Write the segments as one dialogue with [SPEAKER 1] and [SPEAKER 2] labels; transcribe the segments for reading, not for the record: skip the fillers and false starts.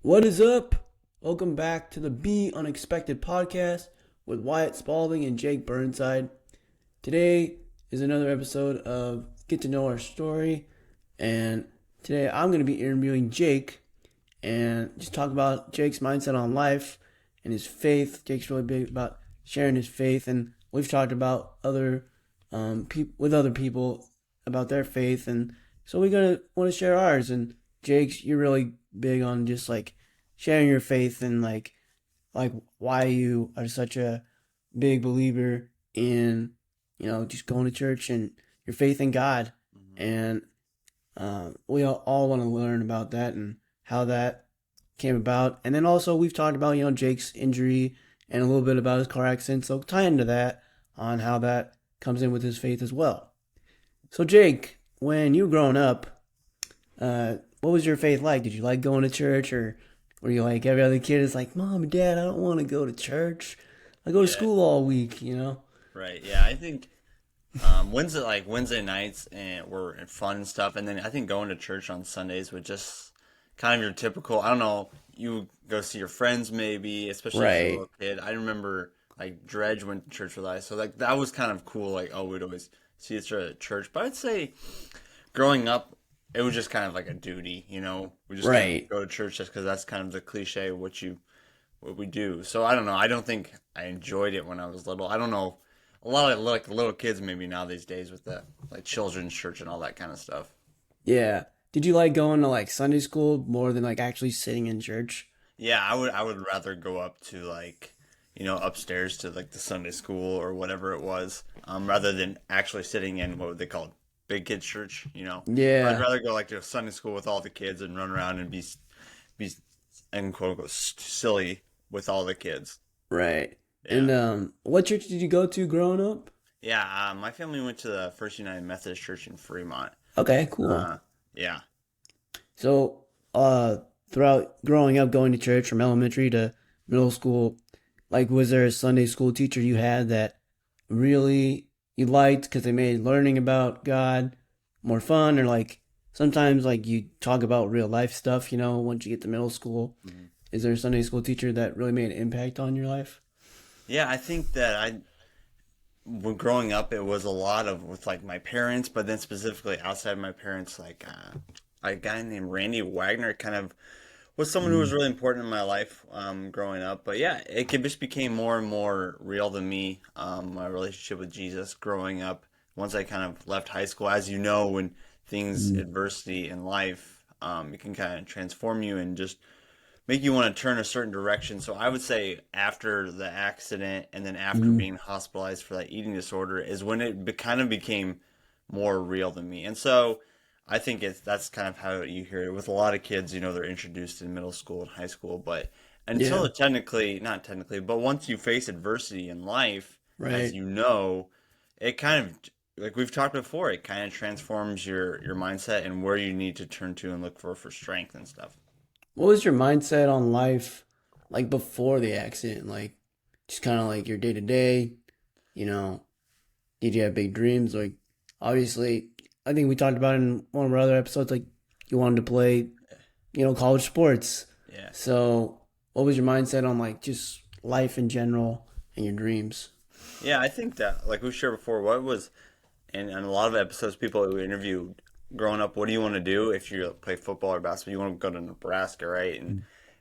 [SPEAKER 1] What is up? Welcome back to the Be Unexpected podcast with Wyatt Spalding and Jake Burnside. Today is another episode of Get to Know Our Story, and today I'm going to be interviewing Jake and just talk about Jake's mindset on life and his faith. Jake's really big about sharing his faith, and we've talked about other people about their faith, and so we're gonna want to share ours. And Jake's, you're really big on just like sharing your faith and like why you are such a big believer in just going to church and your faith in God.
[SPEAKER 2] hmm
[SPEAKER 1] And we all want to learn about that and how that came about. And then also we've talked about Jake's injury and a little bit about his car accident. So tie into that on how that comes in with his faith as well. So Jake, when you were growing up, what was your faith like? Did you like going to church, or were you like every other kid is like, Mom and Dad, I don't want to go to church. I go to
[SPEAKER 2] Yeah,
[SPEAKER 1] school all week.
[SPEAKER 2] right. Yeah, I think Wednesday nights and were fun and stuff, and then I think going to church on Sundays was just kind of your typical. I don't know. You go see your friends maybe, especially as a
[SPEAKER 1] Right.
[SPEAKER 2] little kid. I remember like Dredge went to church with us, so like that was kind of cool. Like oh, we'd always see each other at church. But I'd say growing up, it was just kind of like a duty. We just kind of
[SPEAKER 1] Right.
[SPEAKER 2] go to church just because that's kind of the cliche of what we do. So I don't know. I don't think I enjoyed it when I was little. I don't know. A lot of like little kids maybe now these days with the like children's church and all that kind of stuff.
[SPEAKER 1] Yeah. Did you like going to like Sunday school more than like actually sitting in church?
[SPEAKER 2] Yeah, I would rather go up to like upstairs to like the Sunday school or whatever it was, rather than actually sitting in what would they call it, big kids church. I'd
[SPEAKER 1] Yeah.
[SPEAKER 2] rather go like to a Sunday school with all the kids and run around and be and quote unquote silly with all the kids.
[SPEAKER 1] Right.
[SPEAKER 2] Yeah.
[SPEAKER 1] And what church did you go to growing up?
[SPEAKER 2] Yeah, my family went to the First United Methodist Church in Fremont.
[SPEAKER 1] Okay, cool.
[SPEAKER 2] Uh, yeah,
[SPEAKER 1] So, throughout growing up, going to church from elementary to middle school, like, was there a Sunday school teacher you had that really you liked because they made learning about God more fun, or like sometimes like you talk about real life stuff, once you get to middle school?
[SPEAKER 2] Mhm.
[SPEAKER 1] Is there a Sunday school teacher that really made an impact on your life?
[SPEAKER 2] yeah. I think that when growing up, it was a lot of with like my parents, but then specifically outside my parents, like a guy named Randy Wagner, kind of was someone who was
[SPEAKER 1] Mm.
[SPEAKER 2] really important in my life growing up. But yeah, just became more and more real to me. My relationship with Jesus growing up. Once I kind of left high school, as you know, when things
[SPEAKER 1] Mm.
[SPEAKER 2] adversity in life, it can kind of transform you and just make you want to turn a certain direction. So I would say after the accident and then after
[SPEAKER 1] Mm.
[SPEAKER 2] being hospitalized for that eating disorder is when kind of became more real to me. And so I think that's kind of how you hear it with a lot of kids. They're introduced in middle school and high school, but
[SPEAKER 1] Yeah.
[SPEAKER 2] until not technically, but once you face adversity in life, as
[SPEAKER 1] Right.
[SPEAKER 2] you know, it kind of like we've talked before, it kind of transforms your mindset and where you need to turn to and look for strength and stuff.
[SPEAKER 1] What was your mindset on life like before the accident? Like, just kind of like your day to day, you know, did you have big dreams? Like, obviously, I think we talked about it in one of our other episodes, like, you wanted to play, college sports.
[SPEAKER 2] Yeah.
[SPEAKER 1] So, what was your mindset on like just life in general and your dreams?
[SPEAKER 2] Yeah, I think that, like we shared before, what was, and a lot of episodes, people that we interviewed growing up, what do you want to do if you play football or basketball? You want to go to Nebraska, right?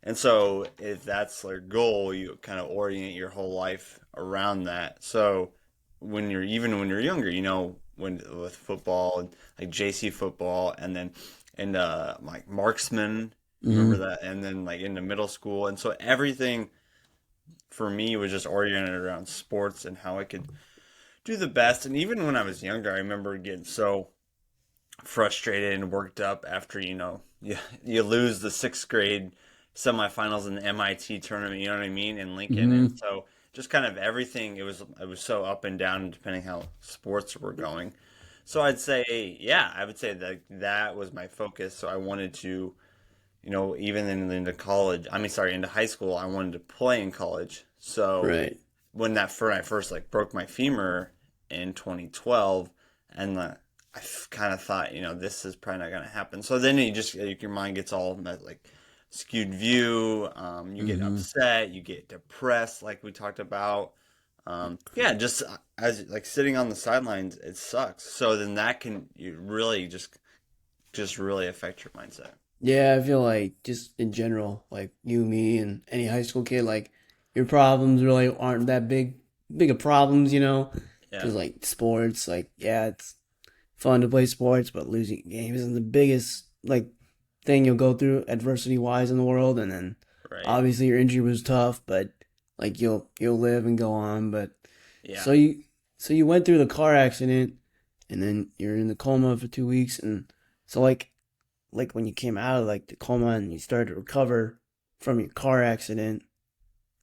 [SPEAKER 2] And so if that's their goal, you kind of orient your whole life around that. So when you're younger, when with football and like JC football, and then like marksman, remember
[SPEAKER 1] Mm-hmm.
[SPEAKER 2] that, and then like into middle school, and so everything for me was just oriented around sports and how I could do the best. And even when I was younger, I remember getting so frustrated and worked up after you lose the sixth grade semifinals in the MIT tournament. You know what I mean, in Lincoln. And
[SPEAKER 1] Mm-hmm.
[SPEAKER 2] so just kind of everything. It was so up and down depending how sports were going. So I'd say, yeah, I would say that that was my focus. So I wanted to, even into college. I mean, sorry, into high school, I wanted to play in college. So
[SPEAKER 1] Right.
[SPEAKER 2] when I first like broke my femur in 2012, and kind of thought, this is probably not gonna happen. So then your mind gets all like skewed view. You get
[SPEAKER 1] Mm-hmm.
[SPEAKER 2] upset, you get depressed, like we talked about. Yeah, just as like sitting on the sidelines, it sucks. So then that can you really just really affect your mindset.
[SPEAKER 1] Yeah, I feel like just in general, like you, me, and any high school kid, like your problems really aren't that big of problems, you know?
[SPEAKER 2] Yeah.
[SPEAKER 1] Because like sports, like yeah, it's fun to play sports, but losing games isn't the biggest like thing you'll go through adversity wise in the world. And then
[SPEAKER 2] Right.
[SPEAKER 1] obviously your injury was tough, but like you'll live and go on. But
[SPEAKER 2] Yeah.
[SPEAKER 1] so you so you went through the car accident, and then you're in the coma for 2 weeks, and so like when you came out of like the coma and you started to recover from your car accident,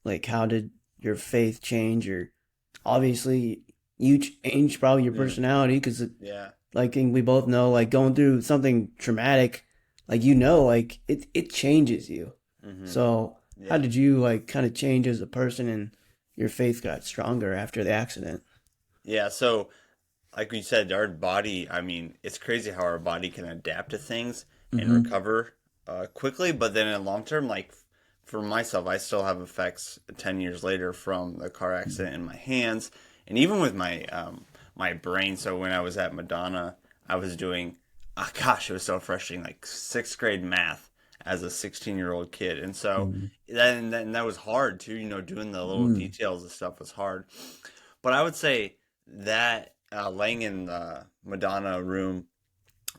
[SPEAKER 1] like how did your faith change? Or obviously you changed probably your
[SPEAKER 2] Mm,
[SPEAKER 1] personality because
[SPEAKER 2] yeah.
[SPEAKER 1] like we both know like going through something traumatic, like you know like it changes you.
[SPEAKER 2] Hmm.
[SPEAKER 1] So how
[SPEAKER 2] Yeah.
[SPEAKER 1] did you like kind of change as a person and your faith got stronger after the accident?
[SPEAKER 2] Yeah. So like we said, our body, I mean, it's crazy how our body can adapt to things and
[SPEAKER 1] Mm-hmm.
[SPEAKER 2] recover quickly, but then in long term, like for myself, I still have effects 10 years later from the car accident in my hands and even with my brain. So when I was at Madonna, I was doing, gosh, it was so frustrating, like sixth grade math as a 16-year-old kid. And so that was hard too, doing the little
[SPEAKER 1] Mm-hmm.
[SPEAKER 2] details of stuff was hard. But I would say that laying in the Madonna room,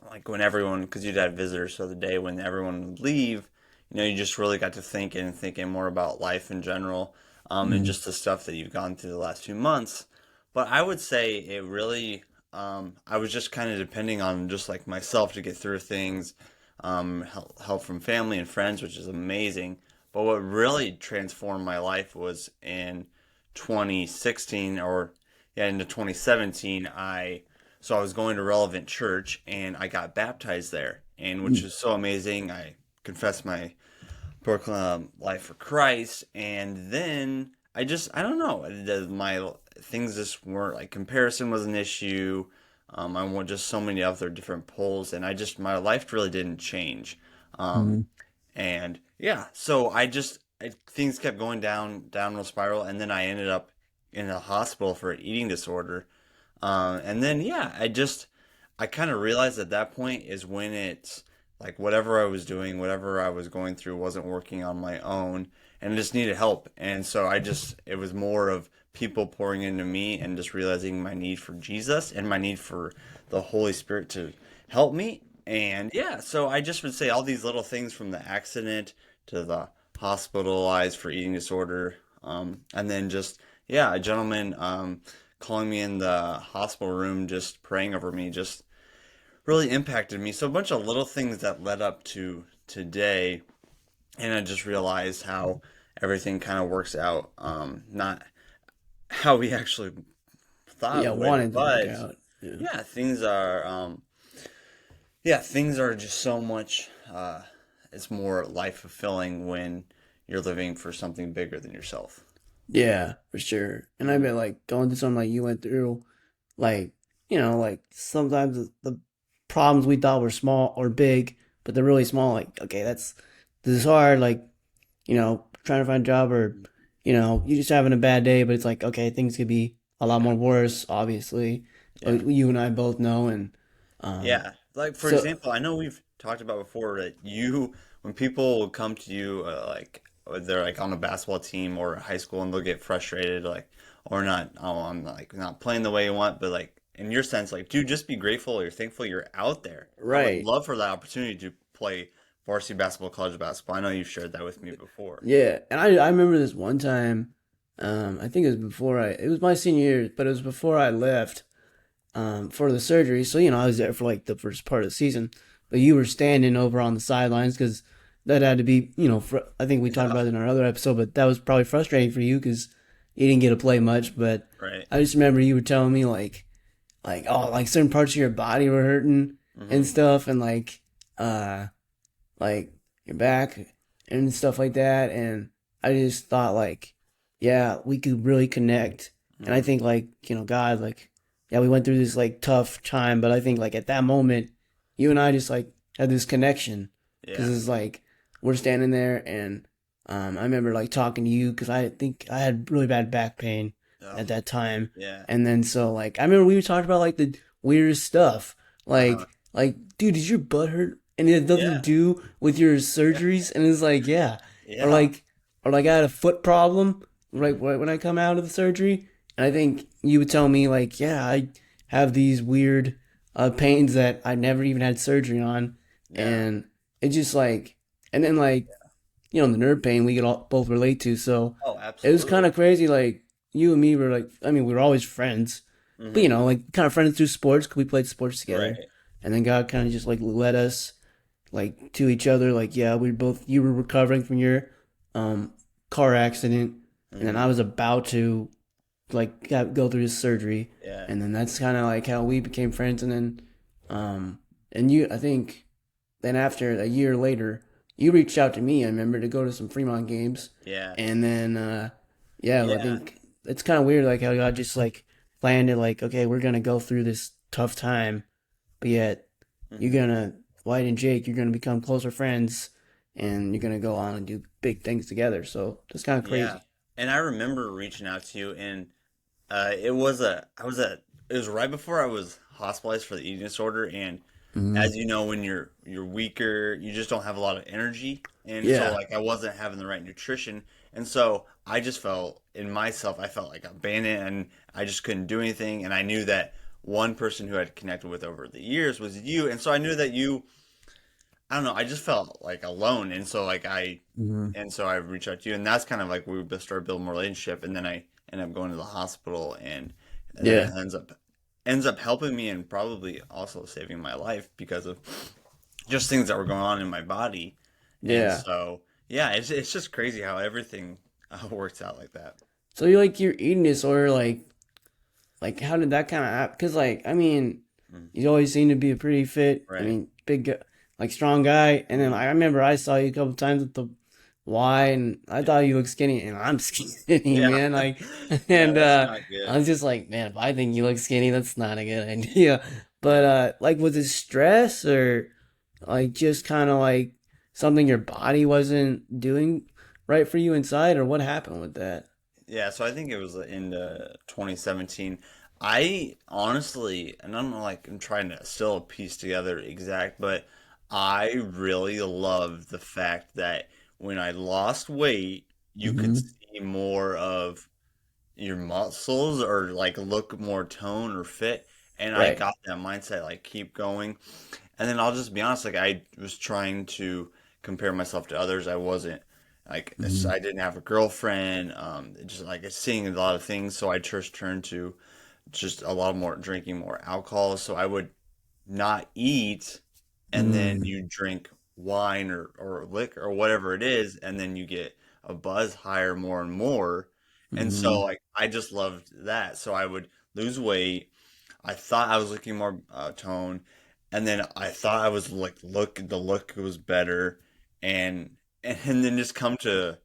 [SPEAKER 2] like when everyone, because you'd have visitors, so the day when everyone would leave, you just really got to thinking more about life in general, and
[SPEAKER 1] Mm-hmm.
[SPEAKER 2] just the stuff that you've gone through the last few months. But I would say it really, I was just kind of depending on just like myself to get through things, help from family and friends, which is amazing. But what really transformed my life was in 2016 or yeah, into 2017, I was going to Relevant Church and I got baptized there, and which was so amazing. I confessed my proclaim life for Christ, and then I don't know, my things just weren't like comparison was an issue. I want just so many other different polls, and my life really didn't change. Um,
[SPEAKER 1] Mm-hmm.
[SPEAKER 2] and yeah, so things kept going downward spiral, and then I ended up in a hospital for an eating disorder. And then yeah, I kind of realized at that point is when it's like whatever I was doing, whatever I was going through wasn't working on my own, and I just needed help. And so it was more of people pouring into me and just realizing my need for Jesus and my need for the Holy Spirit to help me. And yeah, so I just would say all these little things from the accident to the hospitalized for eating disorder, and then just yeah, a gentleman calling me in the hospital room, just praying over me, just really impacted me. So a bunch of little things that led up to today, and I just realized how everything kind of works out. Not how we actually thought
[SPEAKER 1] Yeah,
[SPEAKER 2] it would,
[SPEAKER 1] wanted to work
[SPEAKER 2] but
[SPEAKER 1] out. Yeah.
[SPEAKER 2] yeah, things are just so much. It's more life fulfilling when you're living for something bigger than yourself.
[SPEAKER 1] Yeah, for sure. And I
[SPEAKER 2] Hmm.
[SPEAKER 1] bet like going through something like you went through, like, like sometimes the problems we thought were small or big, but they're really small. Like, okay, this is hard. Like, trying to find a job, or, you just having a bad day, but it's like, okay, things could be a lot
[SPEAKER 2] Yeah,
[SPEAKER 1] more worse, obviously.
[SPEAKER 2] yeah.
[SPEAKER 1] Like you and I both know. And, um,
[SPEAKER 2] Yeah, like for
[SPEAKER 1] so
[SPEAKER 2] example, I know we've talked about before that when people come to you, like they're like on a basketball team or high school and they'll get frustrated, like or not, oh, I'm like not playing the way you want, but like in your sense, like dude, just be grateful or thankful you're out there. I would
[SPEAKER 1] right.
[SPEAKER 2] love for that opportunity to play varsity basketball, college basketball. I know you've shared that with me before.
[SPEAKER 1] Yeah, and I remember this one time, I think it was my senior year, but it was before I left, for the surgery. So, I was there for like the first part of the season, but you were standing over on the sidelines because that had to be, I think we talked
[SPEAKER 2] Yeah,
[SPEAKER 1] about it in our other episode, but that was probably frustrating for you because you didn't get to play much. But
[SPEAKER 2] right.
[SPEAKER 1] I just remember you were telling me oh, like certain parts of your body were hurting and
[SPEAKER 2] Hmm.
[SPEAKER 1] stuff, and uh, like your back and stuff like that. And I just thought yeah, we could really connect. And I
[SPEAKER 2] Hmm.
[SPEAKER 1] think God, yeah, we went through this tough time, but I think at that moment, you and I just had this connection because
[SPEAKER 2] Yeah.
[SPEAKER 1] it's like we're standing there, and I remember like talking to you because I think I had really bad back pain
[SPEAKER 2] Oh,
[SPEAKER 1] at that time,
[SPEAKER 2] yeah.
[SPEAKER 1] and then so like I remember we were talking about like the weirdest stuff,
[SPEAKER 2] Uh-huh.
[SPEAKER 1] like dude, did your butt hurt? And it had nothing to
[SPEAKER 2] Yeah.
[SPEAKER 1] do with your surgeries, and it's like yeah, or
[SPEAKER 2] Yeah.
[SPEAKER 1] like or like I had a foot problem right when I come out of the surgery, and I think you would tell me like yeah I have these weird pains that I never even had surgery on,
[SPEAKER 2] Yeah.
[SPEAKER 1] and it just like and then like the nerve pain we could all both relate to. So
[SPEAKER 2] Oh,
[SPEAKER 1] it was kind
[SPEAKER 2] absolutely.
[SPEAKER 1] of crazy. Like you and me were like, I mean, we were always friends, but
[SPEAKER 2] Hmm.
[SPEAKER 1] like kind of friends through sports 'cause we played sports together.
[SPEAKER 2] Right.
[SPEAKER 1] And then God kind of just like led us like to each other. Like yeah, you were recovering from your um car accident, and then
[SPEAKER 2] Hmm.
[SPEAKER 1] I was about to like go through his surgery,
[SPEAKER 2] Yeah.
[SPEAKER 1] and then that's kind of like how we became friends. And then and you, I think then after a year later, you reached out to me. I remember to go to some Fremont games,
[SPEAKER 2] Yeah.
[SPEAKER 1] and then yeah, I
[SPEAKER 2] Yeah.
[SPEAKER 1] think it's kind of weird like how God just like planned it. Like okay, we're gonna go through this tough time, but yet you're
[SPEAKER 2] Hmm.
[SPEAKER 1] gonna White and Jake, you're gonna become closer friends, and you're gonna go on and do big things together. So that's kind of
[SPEAKER 2] Yeah.
[SPEAKER 1] crazy.
[SPEAKER 2] And I remember reaching out to you, and it was it was right before I was hospitalized for the eating disorder, and
[SPEAKER 1] Hmm.
[SPEAKER 2] as you know, when you're weaker, you just don't have a lot of energy, and so
[SPEAKER 1] Yeah.
[SPEAKER 2] like I wasn't having the right nutrition, and so I just felt in myself, I felt like abandoned, and I just couldn't do anything, and I knew that one person who I'd connected with over the years was you, and so I knew that you, I don't know, I just felt like alone, and so like
[SPEAKER 1] Hmm.
[SPEAKER 2] I reached out to you, and that's kind of like we started building more relationship, and then I ended up going to the hospital, and then it
[SPEAKER 1] Yeah.
[SPEAKER 2] ends up helping me and probably also saving my life because of just things that were going on in my body, and
[SPEAKER 1] Yeah.
[SPEAKER 2] so yeah, it's just crazy how everything works out like that.
[SPEAKER 1] So you like your eating disorder, like how did that kind of happen? Because like I mean,
[SPEAKER 2] Mm.
[SPEAKER 1] you always seem to be a pretty fit. I
[SPEAKER 2] Right.
[SPEAKER 1] mean, like strong guy. And then
[SPEAKER 2] Hmm.
[SPEAKER 1] I remember I saw you a couple times at the Y, and I thought you looked skinny, and I'm skinny,
[SPEAKER 2] Yeah.
[SPEAKER 1] man. Like,
[SPEAKER 2] Yeah,
[SPEAKER 1] and
[SPEAKER 2] that's not
[SPEAKER 1] I
[SPEAKER 2] good.
[SPEAKER 1] was just like, man, if I think you look skinny, that's not a good idea. But like, was it stress or like just kind of like something your body wasn't doing right for you inside, or what happened with that?
[SPEAKER 2] Yeah, so I think it was in 2017. I honestly, and I'm like, I'm trying to still piece together exact, but I really love the fact that when I lost weight, you could
[SPEAKER 1] Hmm.
[SPEAKER 2] see more of your muscles or like look more toned or fit. And I
[SPEAKER 1] Right.
[SPEAKER 2] got that mindset, like keep going. And then I'll just be honest, like I was trying to compare myself to others. I wasn't like
[SPEAKER 1] Hmm.
[SPEAKER 2] I didn't have a girlfriend. Just like seeing a lot of things, so I just turned to just a lot more drinking more alcohol. So I would not eat, and then
[SPEAKER 1] Hmm.
[SPEAKER 2] you drink wine or liquor or whatever it is, and then you get a buzz higher more and more. And so
[SPEAKER 1] Hmm.
[SPEAKER 2] like I just loved that. So I would lose weight. I thought I was looking more toned, and then I thought I was like the look was better, and and then just come to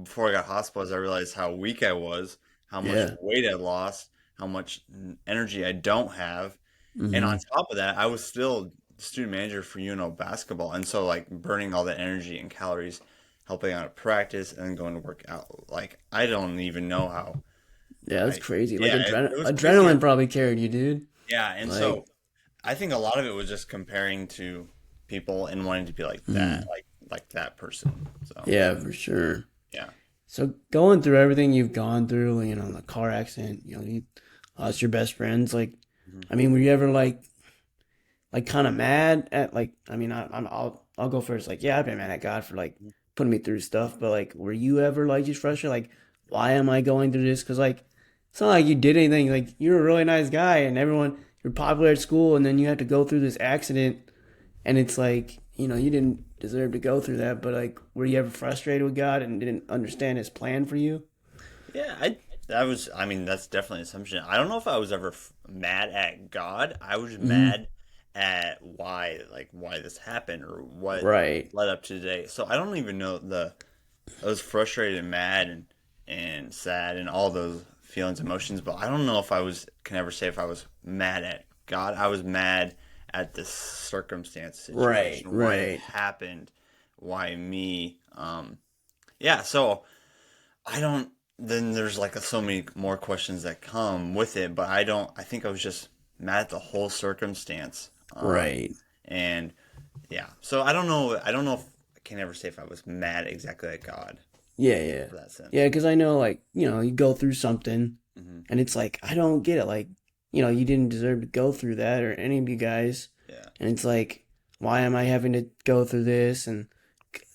[SPEAKER 2] before I got hospitalized, I realized how weak I was, how much
[SPEAKER 1] Yeah.
[SPEAKER 2] weight I lost, how much energy I don't have, and on
[SPEAKER 1] Hmm.
[SPEAKER 2] top of that, I was still student manager for UNO basketball, and so like burning all that energy and calories, helping out at practice, and then going to work out. Like I don't even know how
[SPEAKER 1] Yeah, that's
[SPEAKER 2] I.
[SPEAKER 1] crazy. Like
[SPEAKER 2] Yeah, it was crazy.
[SPEAKER 1] adrenaline probably carried you, dude.
[SPEAKER 2] Yeah, and
[SPEAKER 1] Like,
[SPEAKER 2] so I think a lot of it was just comparing to people and wanting to be
[SPEAKER 1] mm,
[SPEAKER 2] like that person. So
[SPEAKER 1] yeah, for sure.
[SPEAKER 2] yeah.
[SPEAKER 1] So going through everything you've gone through, the car accident, you lost your best friends. Like,
[SPEAKER 2] Mhm.
[SPEAKER 1] I mean, were you ever like kind of mad at like? I mean, I'll go first. Like, yeah, I've been mad at God for like putting me through stuff. But like, were you ever like just frustrated? Like, why am I going through this? Because like, it's not like you did anything. Like, you're a really nice guy, and you're popular at school, and then you have to go through this accident, and it's like you didn't deserve to go through that. But like, were you ever frustrated with God and didn't understand His plan for you?
[SPEAKER 2] Yeah, that was I mean that's definitely an assumption. I don't know if I was ever mad at God. I was
[SPEAKER 1] Hmm.
[SPEAKER 2] mad at why this happened or what
[SPEAKER 1] Right.
[SPEAKER 2] led up to today. So I don't even know I was frustrated and mad and sad and all those feelings, emotions, but I don't know if I was can ever say if I was mad at God. I was mad at the circumstance
[SPEAKER 1] Right.
[SPEAKER 2] situation, why it
[SPEAKER 1] Right.
[SPEAKER 2] happened, why me? Yeah, so I don't. Then there's like so many more questions that come with it, but I think I was just mad at the whole circumstance.
[SPEAKER 1] Right.
[SPEAKER 2] And yeah, so I don't know. I don't know if I can ever say if I was mad exactly at God
[SPEAKER 1] Yeah, yeah.
[SPEAKER 2] for that sense.
[SPEAKER 1] Yeah, because I know, like, you go through something
[SPEAKER 2] Hmm.
[SPEAKER 1] and it's like, I don't get it. Like, you didn't deserve to go through that or any of you guys.
[SPEAKER 2] Yeah.
[SPEAKER 1] And it's like, why am I having to go through this and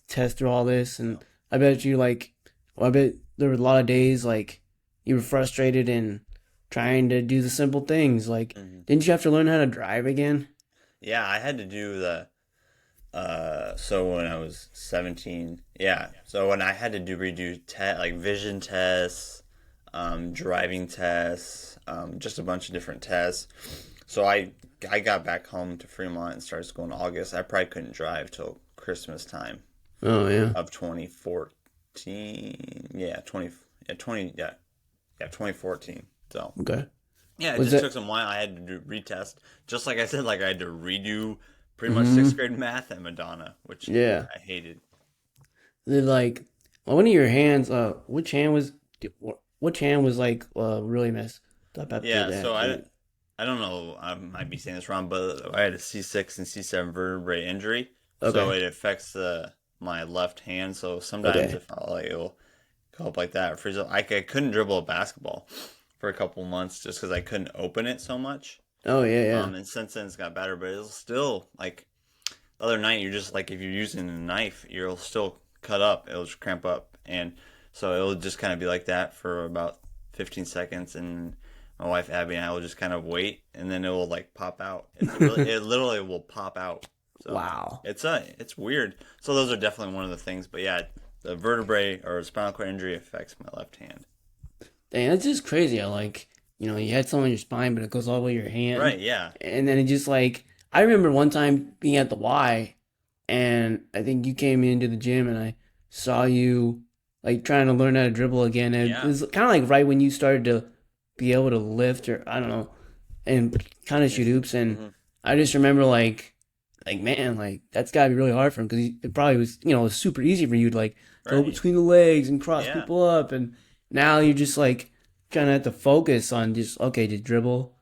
[SPEAKER 1] test through all this?
[SPEAKER 2] Yeah.
[SPEAKER 1] And I bet you, like, well, I bet there were a lot of days, like, you were frustrated and trying to do the simple things. Like,
[SPEAKER 2] Hmm.
[SPEAKER 1] didn't you have to learn how to drive again?
[SPEAKER 2] Yeah, I had to do the so when I was 17, yeah. So when I had to do redo like vision tests, driving tests, just a bunch of different tests. So I got back home to Fremont and started school in August. I probably couldn't drive till Christmas time
[SPEAKER 1] Oh, yeah.
[SPEAKER 2] of 2014. Yeah, 20 yeah, 20 yeah, yeah, 2014. So,
[SPEAKER 1] Okay.
[SPEAKER 2] yeah, it
[SPEAKER 1] Was
[SPEAKER 2] just
[SPEAKER 1] that,
[SPEAKER 2] took some while. I had to do retest. Just like I said, like I had to redo pretty much sixth
[SPEAKER 1] mm-hmm.
[SPEAKER 2] grade math at Madonna, which
[SPEAKER 1] Yeah.
[SPEAKER 2] I hated.
[SPEAKER 1] Like, one of your hands, which hand was like really messed up after
[SPEAKER 2] Yeah,
[SPEAKER 1] the
[SPEAKER 2] so
[SPEAKER 1] accident?
[SPEAKER 2] I don't know, I might be saying this wrong, but I had a C6 and C7 vertebrae injury, so
[SPEAKER 1] Okay,
[SPEAKER 2] it affects my left hand. So sometimes
[SPEAKER 1] okay.
[SPEAKER 2] if I like it'll go up like that or freeze up. I couldn't dribble a basketball for a couple months just because I couldn't open it so much.
[SPEAKER 1] Oh yeah, yeah.
[SPEAKER 2] And since then it's got better, but it's still like the other night, you're just like if you're using a knife, you'll still cut up. It'll just cramp up, and so it'll just kind of be like that for about 15 seconds, and my wife Abby and I will just kind of wait, and then it will like pop out. It literally will pop out. So
[SPEAKER 1] Wow.
[SPEAKER 2] it's weird. So those are definitely one of the things. But yeah, the vertebrae or spinal cord injury affects my left hand.
[SPEAKER 1] Dang, that's just crazy. How like you had something on your spine, but it goes all the way to your hand,
[SPEAKER 2] Right? Yeah.
[SPEAKER 1] and then it just like I remember one time being at the Y, and I think you came into the gym, and I saw you like trying to learn how to dribble again. And it
[SPEAKER 2] Yeah.
[SPEAKER 1] was kind of like right when you started to be able to lift, or I don't know, and kind of shoot hoops. And
[SPEAKER 2] Hmm.
[SPEAKER 1] I just remember like man, like that's gotta be really hard for him because it probably was, it was super easy for you to like go
[SPEAKER 2] Right.
[SPEAKER 1] between the legs and cross
[SPEAKER 2] Yeah.
[SPEAKER 1] people up, and now you're just like kind of have to focus on just okay, just dribble,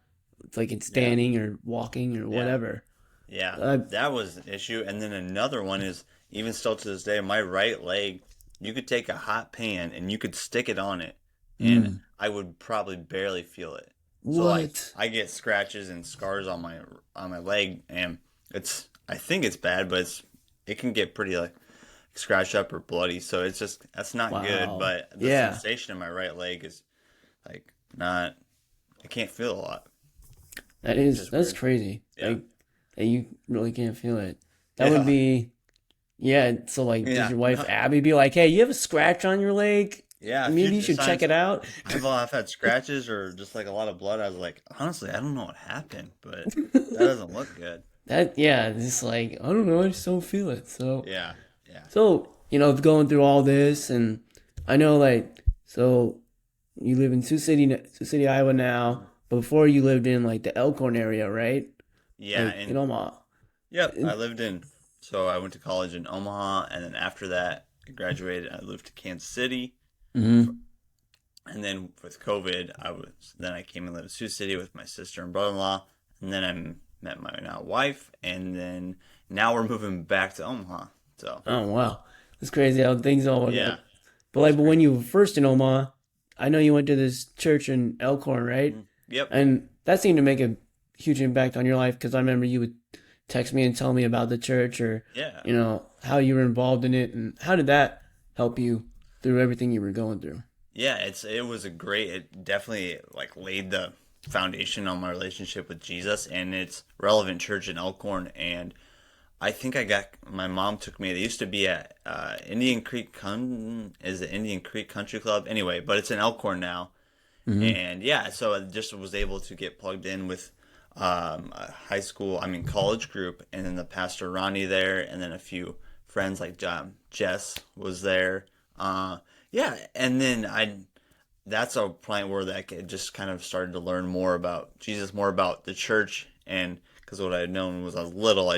[SPEAKER 1] it's like in
[SPEAKER 2] Yeah.
[SPEAKER 1] standing or walking or
[SPEAKER 2] Yeah.
[SPEAKER 1] whatever.
[SPEAKER 2] Yeah,
[SPEAKER 1] Uh,
[SPEAKER 2] that was an issue. And then another one is even still to this day, my right leg, you could take a hot pan and you could stick it on it, and
[SPEAKER 1] mm,
[SPEAKER 2] I would probably barely feel it. So like
[SPEAKER 1] what?
[SPEAKER 2] I get scratches and scars on my leg, and I think it's bad, but it can get pretty like scratched up or bloody. So it's just that's not good.
[SPEAKER 1] Wow.
[SPEAKER 2] But the
[SPEAKER 1] Yeah,
[SPEAKER 2] sensation in my right leg is like not. I can't feel a lot, which is
[SPEAKER 1] that's
[SPEAKER 2] weird.
[SPEAKER 1] crazy.
[SPEAKER 2] Yeah.
[SPEAKER 1] Like that you really can't feel it. That would
[SPEAKER 2] Yeah.
[SPEAKER 1] be yeah. So like, does
[SPEAKER 2] Yeah.
[SPEAKER 1] your wife
[SPEAKER 2] No.
[SPEAKER 1] Abby be like, hey, you have a scratch on your leg?
[SPEAKER 2] Yeah, a
[SPEAKER 1] Maybe
[SPEAKER 2] few
[SPEAKER 1] you should check
[SPEAKER 2] times
[SPEAKER 1] it out.
[SPEAKER 2] I've had scratches or just like a lot of blood. I was like, honestly, I don't know what happened, but that doesn't look good.
[SPEAKER 1] That yeah, it's like I don't know, I just don't feel it. So
[SPEAKER 2] Yeah, yeah.
[SPEAKER 1] going through all this, and I know like so you live in Sioux City, Iowa now, but before you lived in like the Elkhorn area, right?
[SPEAKER 2] Yeah,
[SPEAKER 1] Like in
[SPEAKER 2] and
[SPEAKER 1] Omaha.
[SPEAKER 2] yep, so I went to college in Omaha, and then after that, I graduated. I moved to Kansas City,
[SPEAKER 1] Mm-hmm.
[SPEAKER 2] and then with COVID, then I came and lived in Sioux City with my sister and brother-in-law, and then met my now wife, and then now we're moving back to Omaha. So
[SPEAKER 1] Oh wow, it's crazy how things all work out.
[SPEAKER 2] yeah,
[SPEAKER 1] But
[SPEAKER 2] it's
[SPEAKER 1] when
[SPEAKER 2] crazy.
[SPEAKER 1] you were first in Omaha, I know you went to this church in Elkhorn, right?
[SPEAKER 2] Mhm. Yep.
[SPEAKER 1] And that seemed to make a huge impact on your life because I remember you would text me and tell me about the church or,
[SPEAKER 2] Yeah.
[SPEAKER 1] how you were involved in it and how did that help you through everything you were going through?
[SPEAKER 2] Yeah, it was a great. It definitely like laid the foundation on my relationship with Jesus, and it's relevant church in Elkhorn. And I think my mom took me. They used to be at is it Indian Creek Country Club? Anyway, but it's in Elkhorn now.
[SPEAKER 1] Mm-hmm.
[SPEAKER 2] And yeah, so I just was able to get plugged in with a college group, and then the pastor Ronnie there, and then a few friends like Jess was there. Yeah, and then that's a point where that I just kind of started to learn more about Jesus, more about the church, and because what I had known was I was little,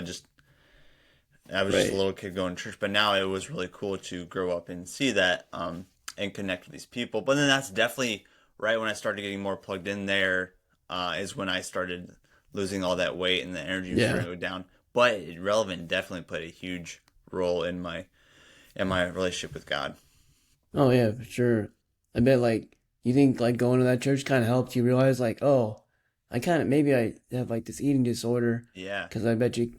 [SPEAKER 2] I was just a
[SPEAKER 1] Right.
[SPEAKER 2] little kid going to church, but now it was really cool to grow up and see that and connect with these people. But then that's definitely right when I started getting more plugged in there is when I started losing all that weight and the energy was starting
[SPEAKER 1] Yeah.
[SPEAKER 2] to go down. But Relevant definitely played a huge role in my relationship with God.
[SPEAKER 1] Oh yeah, for sure. I bet like you think like going to that church kind of helped you realize like, oh, I kind of maybe I have like this eating disorder
[SPEAKER 2] Yeah,
[SPEAKER 1] because I bet you,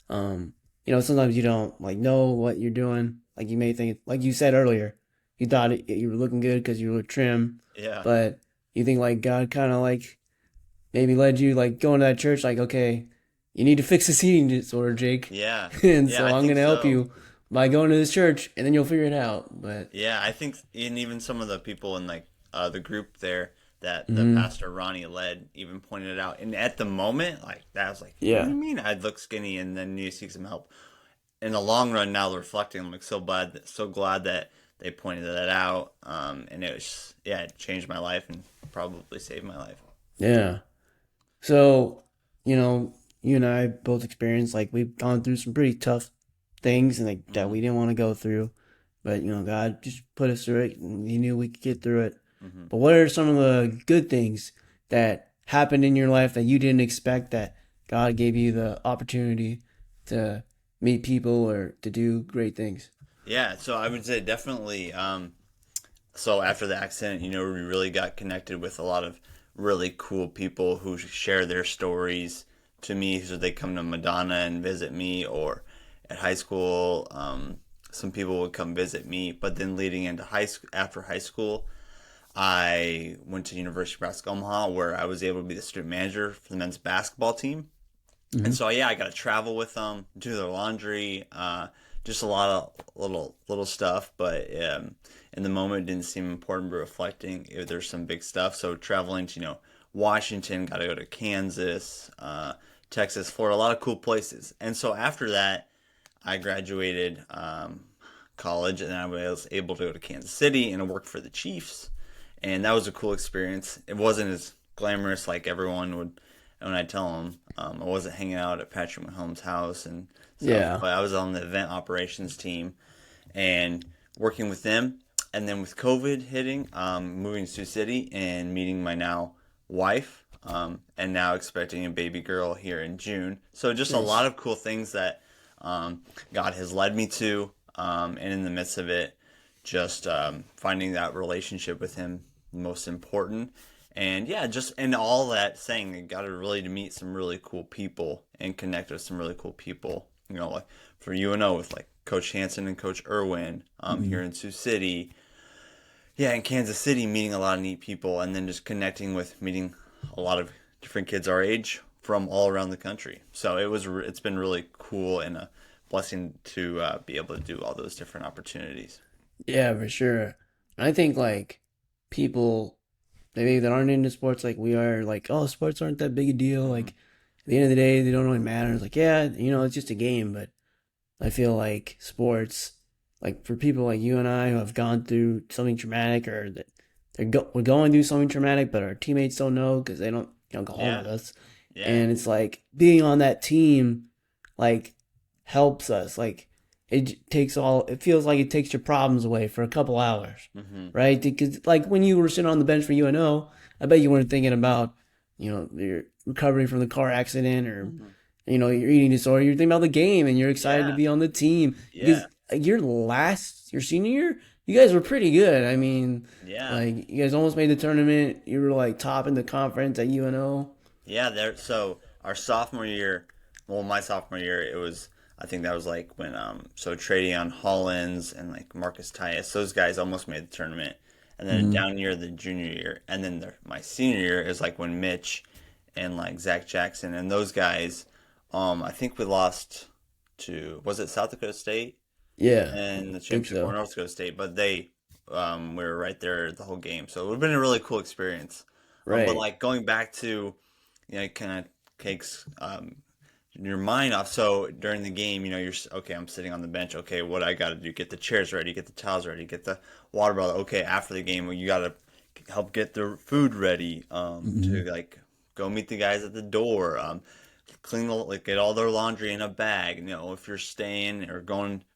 [SPEAKER 1] sometimes you don't like know what you're doing. Like you may think, like you said earlier, you thought you were looking good because you were trim,
[SPEAKER 2] yeah,
[SPEAKER 1] but you think like God kind of like maybe led you like going to that church like, okay, you need to fix this eating disorder, Jake,
[SPEAKER 2] yeah,
[SPEAKER 1] and
[SPEAKER 2] yeah.
[SPEAKER 1] so
[SPEAKER 2] I
[SPEAKER 1] I'm
[SPEAKER 2] think
[SPEAKER 1] gonna help
[SPEAKER 2] so.
[SPEAKER 1] you by going to this church, and then you'll figure it out. But
[SPEAKER 2] Yeah, I think, and even some of the people in like the group there that the
[SPEAKER 1] mhm.
[SPEAKER 2] pastor Ronnie led even pointed it out. And at the moment, like that was like, what do
[SPEAKER 1] Yeah.
[SPEAKER 2] you mean I'd look skinny and then need to seek some help? In the long run, now reflecting, I'm like so glad that they pointed that out. And it was, yeah, it changed my life and probably saved my life.
[SPEAKER 1] Yeah. So, you and I both experienced like we've gone through some pretty tough things and like that
[SPEAKER 2] Hmm.
[SPEAKER 1] we didn't want to go through. But, God just put us through it and he knew we could get through it.
[SPEAKER 2] Hmm.
[SPEAKER 1] But what are some of the good things that happened in your life that you didn't expect that God gave you the opportunity to meet people or to do great things?
[SPEAKER 2] Yeah, so I would say definitely. So after the accident, we really got connected with a lot of really cool people who share their stories to me. So they come to Madonna and visit me, or at high school, some people would come visit me. But then leading into high school, after high school, I went to University of Nebraska Omaha, where I was able to be the student manager for the men's basketball team. And
[SPEAKER 1] Hmm.
[SPEAKER 2] so yeah, I got to travel with them, do their laundry, just a lot of little stuff. But in the moment, it didn't seem important. But reflecting, there's some big stuff. So traveling to Washington, got to go to Kansas, Texas, Florida, a lot of cool places. And so after that, I graduated college, and I was able to go to Kansas City and I worked for the Chiefs, and that was a cool experience. It wasn't as glamorous like everyone would when I tell them. I wasn't hanging out at Patrick Mahomes' house and stuff,
[SPEAKER 1] Yeah.
[SPEAKER 2] but I was on the event operations team and working with them. And then with COVID hitting, moving to Sioux City and meeting my now wife, and now expecting a baby girl here in June. So just a lot
[SPEAKER 1] Nice.
[SPEAKER 2] of cool things that God has led me to, and in the midst of it, just finding that relationship with Him most important. And yeah, just and all that saying, I got to really to meet some really cool people and connect with some really cool people. Like for UNO with like Coach Hansen and Coach Irwin here
[SPEAKER 1] Mhm.
[SPEAKER 2] in Sioux City. Yeah, in Kansas City, meeting a lot of neat people, and then just connecting with meeting a lot of different kids our age from all around the country. So it's been really cool and a blessing to be able to do all those different opportunities.
[SPEAKER 1] Yeah, for sure. I think like people maybe that aren't into sports like we are, like, oh, sports aren't that big a deal.
[SPEAKER 2] Hmm.
[SPEAKER 1] Like at the end of the day, they don't really matter. It's like, yeah, it's just a game. But I feel like sports, like for people like you and I who have gone through something traumatic or that we're going through something traumatic, but our teammates don't know because they don't, go home with
[SPEAKER 2] Yeah,
[SPEAKER 1] us.
[SPEAKER 2] yeah,
[SPEAKER 1] And it's like being on that team, like, helps us. Like, it feels like it takes your problems away for a couple hours,
[SPEAKER 2] hmm,
[SPEAKER 1] right? Because, like, when you were sitting on the bench for UNO, I bet you weren't thinking about, your recovery from the car accident or,
[SPEAKER 2] hmm,
[SPEAKER 1] your eating disorder. You're thinking about the game and you're excited to
[SPEAKER 2] yeah,
[SPEAKER 1] be on the team because
[SPEAKER 2] yeah,
[SPEAKER 1] your senior year, you guys were pretty good. I mean,
[SPEAKER 2] yeah.
[SPEAKER 1] like, you guys almost made the tournament. You were, like, top in the conference at UNO.
[SPEAKER 2] Yeah, there. So our sophomore year, well, my sophomore year, it was. I think that was like when so Tradeon Hollins and like Marcus Tyus, those guys almost made the tournament, and then
[SPEAKER 1] Hmm.
[SPEAKER 2] down year the junior year, and then my senior year is like when Mitch and like Zach Jackson and those guys. I think we lost to was it South Dakota State
[SPEAKER 1] Yeah,
[SPEAKER 2] in the
[SPEAKER 1] I think
[SPEAKER 2] championship or
[SPEAKER 1] so.
[SPEAKER 2] North Dakota State, but they we were right there the whole game, so it would have been a really cool experience. But
[SPEAKER 1] Right.
[SPEAKER 2] like going back to it kind of takes your mind off. So during the game, you're okay. I'm sitting on the bench. Okay, what I got to do? Get the chairs ready. Get the towels ready. Get the water bottle. Okay, after the game, well, you got to help get the food ready. To
[SPEAKER 1] Hmm.
[SPEAKER 2] like go meet the guys at the door. get all their laundry in a bag. If you're staying or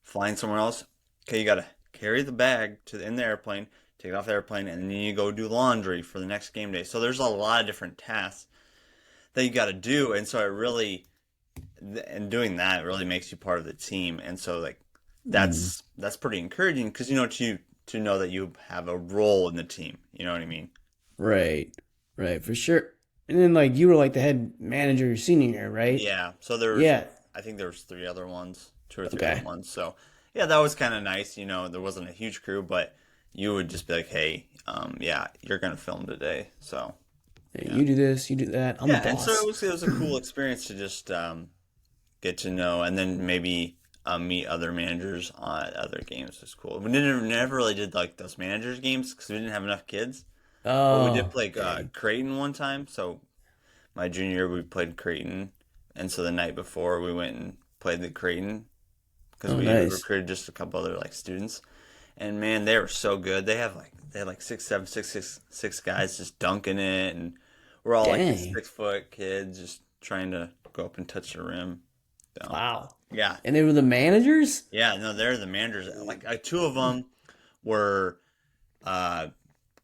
[SPEAKER 2] flying somewhere else, okay, you gotta carry the bag in the airplane, take it off the airplane, and then you go do laundry for the next game day. So there's a lot of different tasks that you got to do, and so and doing that really makes you part of the team. And so like that's pretty encouraging because to know that you have a role in the team. You know what I mean?
[SPEAKER 1] Right. Right, for sure. And then like you were like the head manager your senior year, right?
[SPEAKER 2] Yeah. So there's
[SPEAKER 1] Yeah.
[SPEAKER 2] I think there was two or three
[SPEAKER 1] Okay.
[SPEAKER 2] other ones. So yeah, that was kind of nice. There wasn't a huge crew, but you would just be like, hey, yeah, you're gonna film today. So
[SPEAKER 1] Hey,
[SPEAKER 2] yeah.
[SPEAKER 1] you do this, you do that. I'm the
[SPEAKER 2] Yeah, and so
[SPEAKER 1] boss.
[SPEAKER 2] it was a cool experience to just get to know, and then maybe meet other managers at other games. It's cool. We never really did like those managers games because we didn't have enough kids. But we did
[SPEAKER 1] Oh,
[SPEAKER 2] play
[SPEAKER 1] dang.
[SPEAKER 2] Creighton one time. So my junior year we played Creighton, and so the night before we went and played the Creighton because
[SPEAKER 1] Oh,
[SPEAKER 2] we
[SPEAKER 1] nice.
[SPEAKER 2] recruited just a couple other like students. And man, they were so good. They had like six, seven, six guys just dunking it, and we're all like these
[SPEAKER 1] Dang.
[SPEAKER 2] 6 foot kids just trying to go up and touch the rim. So
[SPEAKER 1] Wow.
[SPEAKER 2] yeah,
[SPEAKER 1] And they were the managers?
[SPEAKER 2] yeah, no, they're the managers. Like two of them were uh,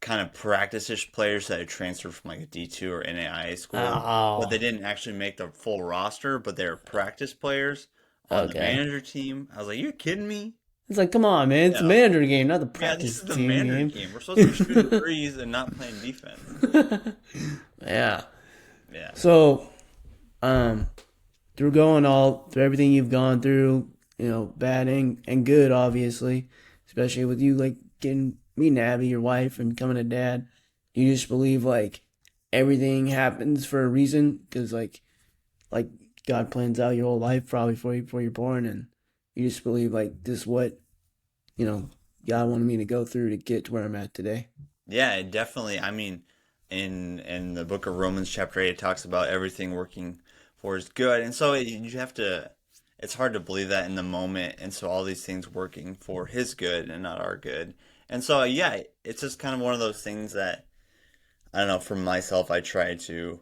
[SPEAKER 2] kind of practice-ish players that had transferred from like a D2 or NAIA school, but they
[SPEAKER 1] Oh,
[SPEAKER 2] didn't actually make the full roster. But they were practice players on the
[SPEAKER 1] okay.
[SPEAKER 2] manager team. I was like, "You kidding me?"
[SPEAKER 1] It's like, come on, man. It's a
[SPEAKER 2] Yeah.
[SPEAKER 1] manager game, not the
[SPEAKER 2] Yeah, this
[SPEAKER 1] practice
[SPEAKER 2] is the
[SPEAKER 1] team
[SPEAKER 2] manager
[SPEAKER 1] game.
[SPEAKER 2] game. We're supposed to be shooting threes and not playing defense.
[SPEAKER 1] Yeah.
[SPEAKER 2] Yeah.
[SPEAKER 1] So, through everything you've gone through, bad and good, obviously, especially with you like meeting Abby, your wife, and becoming a dad. You just believe like everything happens for a reason, because like God plans out your whole life probably before you're born, and you just believe like this is what you know God wanted me to go through to get to where I'm at today.
[SPEAKER 2] Yeah, it definitely. I mean, in the book of Romans, chapter 8, it talks about everything working for his good, and so you have to. It's hard to believe that in the moment, and so all these things working for his good and not our good, and so yeah, it's just kind of one of those things that I don't know. For myself, I try to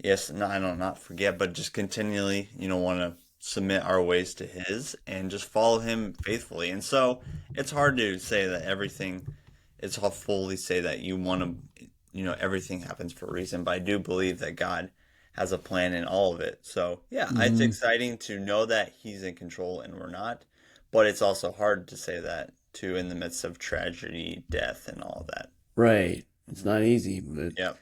[SPEAKER 2] yes, no, I don't not forget, but just continually, want to submit our ways to his and just follow him faithfully, and so it's hard to say that everything it's all fully say that you want to, everything happens for a reason. But I do believe that God has a plan in all of it. So yeah, it's
[SPEAKER 1] Hmm.
[SPEAKER 2] exciting to know that He's in control and we're not. But it's also hard to say that too in the midst of tragedy, death, and all that.
[SPEAKER 1] Right. It's not easy, but
[SPEAKER 2] Yeah,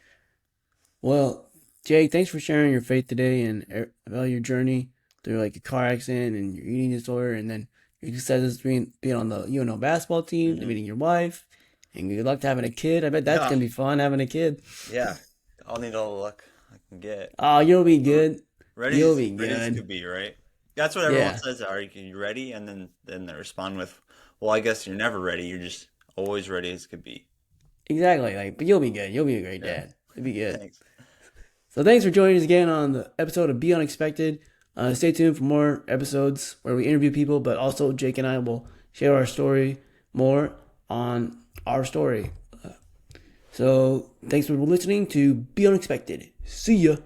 [SPEAKER 1] well, Jake, thanks for sharing your faith today and about your journey through like a car accident and your eating disorder, and then your successes being on the basketball team, and
[SPEAKER 2] hmm
[SPEAKER 1] meeting your wife, and good luck to having a kid. I bet that's
[SPEAKER 2] yeah,
[SPEAKER 1] gonna be fun having a kid.
[SPEAKER 2] yeah. I'll need all the luck I can get.
[SPEAKER 1] Oh, you'll be good.
[SPEAKER 2] Ready,
[SPEAKER 1] You'll be
[SPEAKER 2] ready as
[SPEAKER 1] good.
[SPEAKER 2] could be, right? That's what everyone
[SPEAKER 1] Yeah,
[SPEAKER 2] says. Are you ready? And then they respond with, "Well, I guess you're never ready. You're just always ready as could be."
[SPEAKER 1] exactly. Like, but you'll be good. You'll be a great
[SPEAKER 2] Yeah.
[SPEAKER 1] dad. It'll be good.
[SPEAKER 2] Thanks.
[SPEAKER 1] So thanks for joining us again on the episode of Be Unexpected. Stay tuned for more episodes where we interview people, but also Jake and I will share our story more on our story. So thanks for listening to Be Unexpected. See ya.